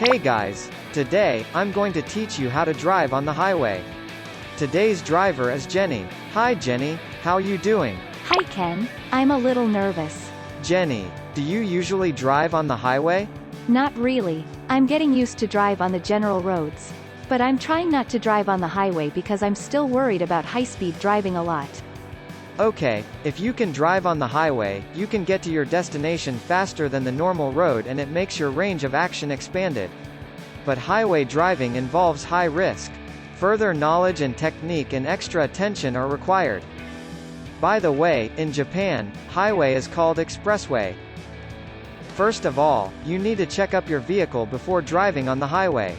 Hey guys, today, I'm going to teach you how to drive on the highway. Today's driver is Jenny. Hi Jenny, how you doing? Hi Ken, I'm a little nervous. Jenny, do you usually drive on the highway? Not really, I'm getting used to drive on the general roads. But I'm trying not to drive on the highway because I'm still worried about high-speed driving a lot. Okay, if you can drive on the highway, you can get to your destination faster than the normal road and it makes your range of action expanded. But highway driving involves high risk. Further knowledge and technique and extra attention are required. By the way, in Japan, highway is called expressway. First of all, you need to check up your vehicle before driving on the highway.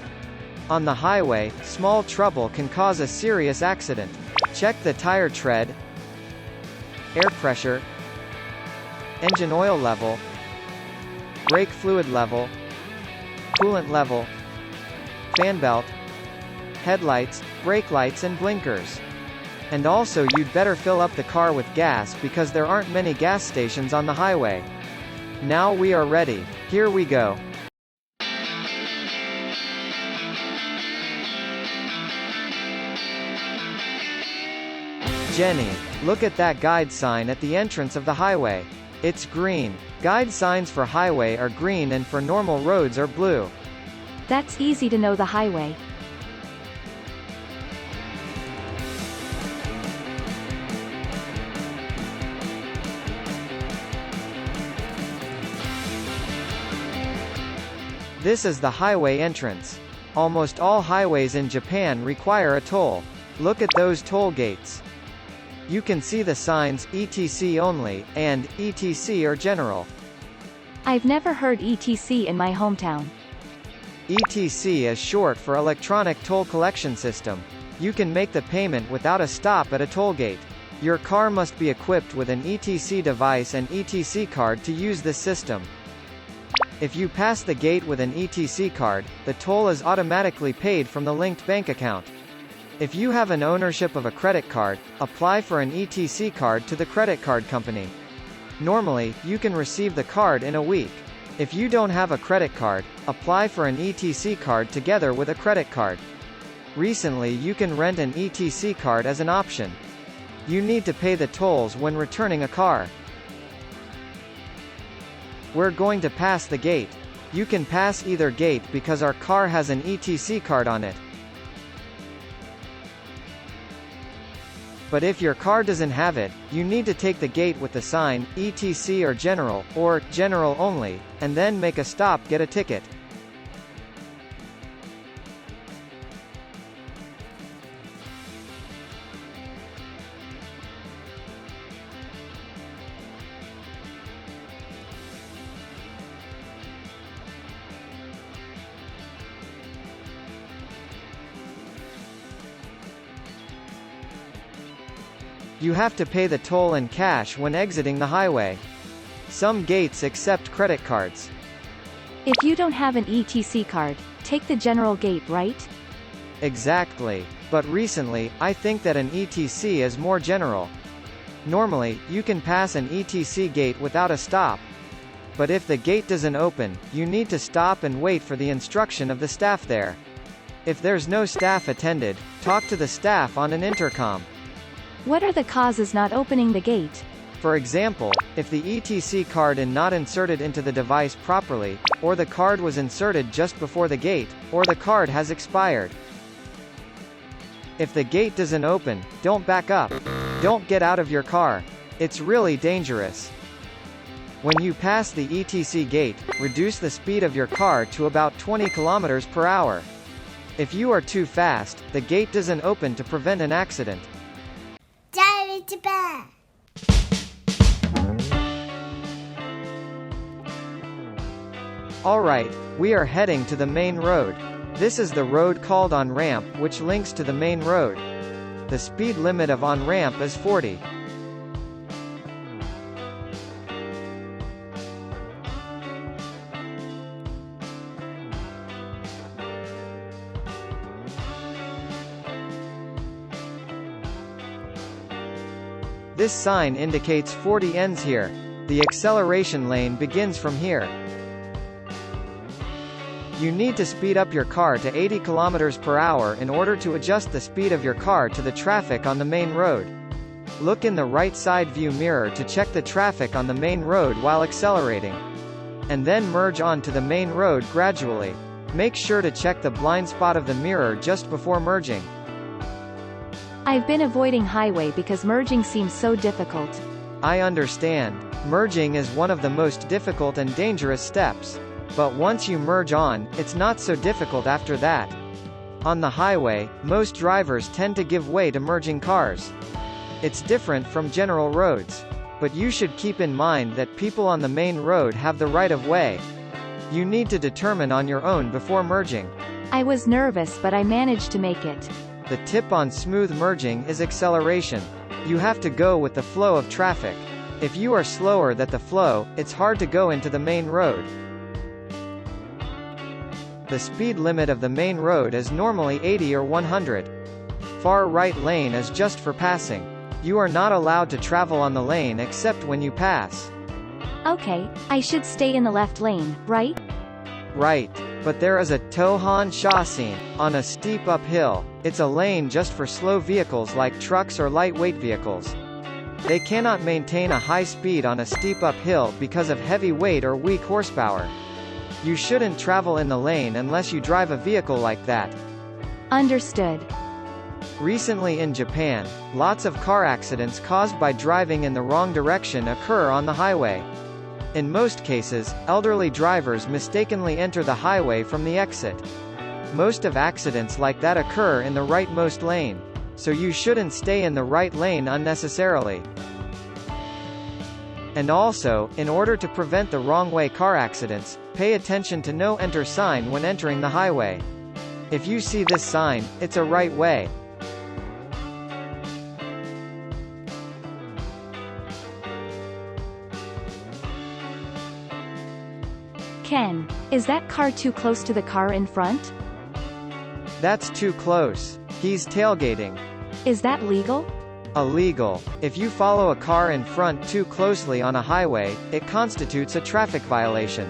On the highway, small trouble can cause a serious accident. Check the tire tread, air pressure, engine oil level, brake fluid level, coolant level, fan belt, headlights, brake lights and blinkers. And also you'd better fill up the car with gas because there aren't many gas stations on the highway. Now we are ready. Here we go. Jenny, look at that guide sign at the entrance of the highway. It's green. Guide signs for highway are green and for normal roads are blue. That's easy to know the highway. This is the highway entrance. Almost all highways in Japan require a toll. Look at those toll gates. You can see the signs, ETC only, and, ETC or general. I've never heard ETC in my hometown. ETC is short for Electronic Toll Collection System. You can make the payment without a stop at a toll gate. Your car must be equipped with an ETC device and ETC card to use this system. If you pass the gate with an ETC card, the toll is automatically paid from the linked bank account. If you have an ownership of a credit card, apply for an ETC card to the credit card company. Normally, you can receive the card in a week. If you don't have a credit card, apply for an ETC card together with a credit card. Recently you can rent an ETC card as an option. You need to pay the tolls when returning a car. We're going to pass the gate. You can pass either gate because our car has an ETC card on it. But if your car doesn't have it, you need to take the gate with the sign, ETC or general only, and then make a stop, get a ticket. You have to pay the toll in cash when exiting the highway. Some gates accept credit cards. If you don't have an ETC card, take the general gate, right? Exactly. But recently, I think that an ETC is more general. Normally, you can pass an ETC gate without a stop. But if the gate doesn't open, you need to stop and wait for the instruction of the staff there. If there's no staff attended, talk to the staff on an intercom. What are the causes not opening the gate? For example, if the ETC card is not inserted into the device properly, or the card was inserted just before the gate, or the card has expired. If the gate doesn't open, don't back up. Don't get out of your car. It's really dangerous. When you pass the ETC gate, reduce the speed of your car to about 20 kilometers per hour. If you are too fast, the gate doesn't open to prevent an accident. Japan. Alright, we are heading to the main road. This is the road called Onramp, which links to the main road. The speed limit of Onramp is 40. This sign indicates 40 ends here. The acceleration lane begins from here. You need to speed up your car to 80 kilometers per hour in order to adjust the speed of your car to the traffic on the main road. Look in the right side view mirror to check the traffic on the main road while accelerating. And then merge onto the main road gradually. Make sure to check the blind spot of the mirror just before merging. I've been avoiding highway because merging seems so difficult. I understand. Merging is one of the most difficult and dangerous steps. But once you merge on, it's not so difficult after that. On the highway, most drivers tend to give way to merging cars. It's different from general roads. But you should keep in mind that people on the main road have the right of way. You need to determine on your own before merging. I was nervous but I managed to make it. The tip on smooth merging is acceleration. You have to go with the flow of traffic. If you are slower than the flow, it's hard to go into the main road. The speed limit of the main road is normally 80 or 100. Far right lane is just for passing. You are not allowed to travel on the lane except when you pass. Okay, I should stay in the left lane, right? Right. But there is a Tohan Shasin on a steep uphill. It's a lane just for slow vehicles like trucks or lightweight vehicles. They cannot maintain a high speed on a steep uphill because of heavy weight or weak horsepower. You shouldn't travel in the lane unless you drive a vehicle like that. Understood. Recently in Japan, lots of car accidents caused by driving in the wrong direction occur on the highway. In most cases, elderly drivers mistakenly enter the highway from the exit. Most of accidents like that occur in the rightmost lane, so you shouldn't stay in the right lane unnecessarily. And also, in order to prevent the wrong-way car accidents, pay attention to no enter sign when entering the highway. If you see this sign, it's a right way. Ken, is that car too close to the car in front? That's too close. He's tailgating. Is that legal? Illegal. If you follow a car in front too closely on a highway, it constitutes a traffic violation.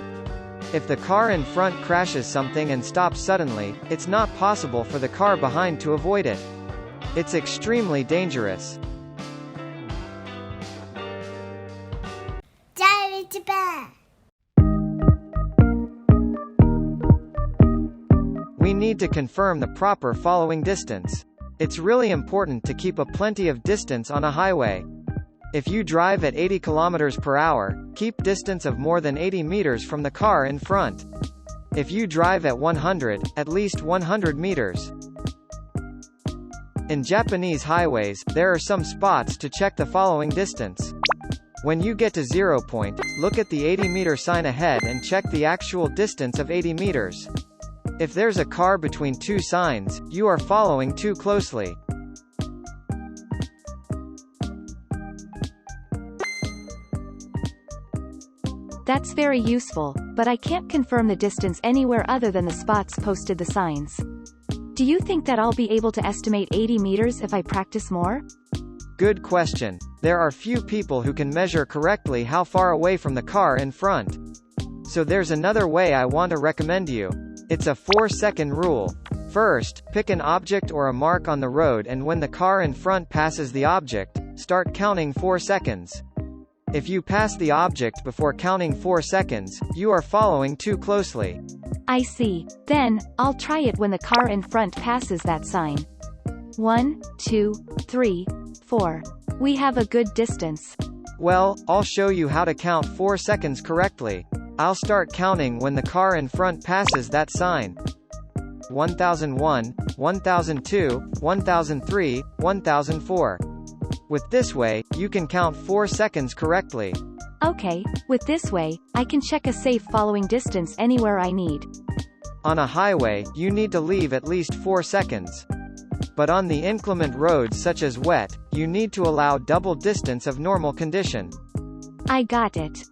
If the car in front crashes something and stops suddenly, it's not possible for the car behind to avoid it. It's extremely dangerous. We need to confirm the proper following distance. It's really important to keep a plenty of distance on a highway. If you drive at 80 kilometers per hour, keep distance of more than 80 meters from the car in front. If you drive at 100, at least 100 meters. In Japanese highways, there are some spots to check the following distance. When you get to 0 point, look at the 80-meter sign ahead and check the actual distance of 80 meters. If there's a car between two signs, you are following too closely. That's very useful, but I can't confirm the distance anywhere other than the spots posted the signs. Do you think that I'll be able to estimate 80 meters if I practice more? Good question. There are few people who can measure correctly how far away from the car in front. So there's another way I want to recommend you. It's a 4-second rule. First, pick an object or a mark on the road, and when the car in front passes the object, start counting 4 seconds. If you pass the object before counting 4 seconds, you are following too closely. I see. Then, I'll try it when the car in front passes that sign. 1, 2, 3, 4. We have a good distance. Well, I'll show you how to count 4 seconds correctly. I'll start counting when the car in front passes that sign. 1001, 1002, 1003, 1004. With this way, you can count 4 seconds correctly. Okay, with this way, I can check a safe following distance anywhere I need. On a highway, you need to leave at least 4 seconds. But on the inclement roads such as wet, you need to allow double distance of normal condition. I got it.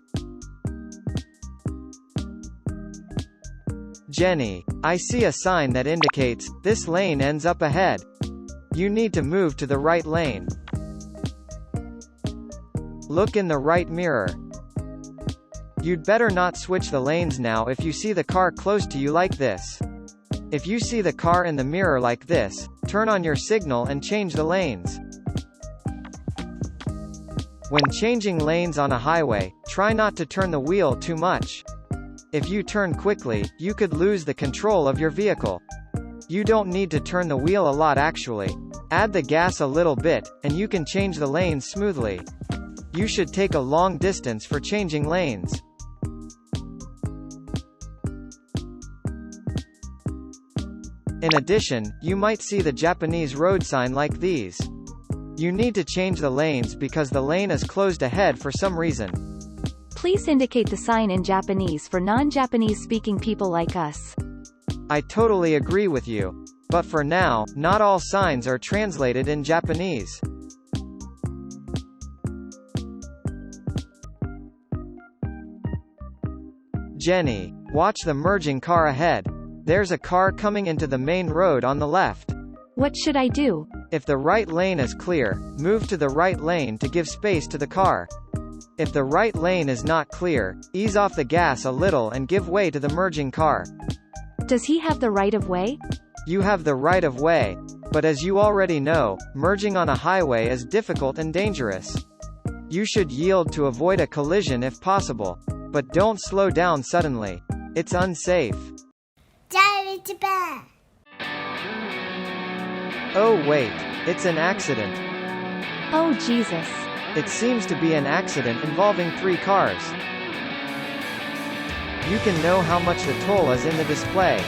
Jenny, I see a sign that indicates, this lane ends up ahead. You need to move to the right lane. Look in the right mirror. You'd better not switch the lanes now if you see the car close to you like this. If you see the car in the mirror like this, turn on your signal and change the lanes. When changing lanes on a highway, try not to turn the wheel too much. If you turn quickly, you could lose the control of your vehicle. You don't need to turn the wheel a lot actually. Add the gas a little bit, and you can change the lanes smoothly. You should take a long distance for changing lanes. In addition, you might see the Japanese road sign like these. You need to change the lanes because the lane is closed ahead for some reason. Please indicate the sign in Japanese for non-Japanese speaking people like us. I totally agree with you. But for now, not all signs are translated in Japanese. Jenny, watch the merging car ahead. There's a car coming into the main road on the left. What should I do? If the right lane is clear, move to the right lane to give space to the car. If the right lane is not clear, ease off the gas a little and give way to the merging car. Does he have the right of way? You have the right of way. But as you already know, merging on a highway is difficult and dangerous. You should yield to avoid a collision if possible. But don't slow down suddenly. It's unsafe. Oh wait, it's an accident. Oh Jesus. It seems to be an accident involving 3 cars. You can know how much the toll is in the display.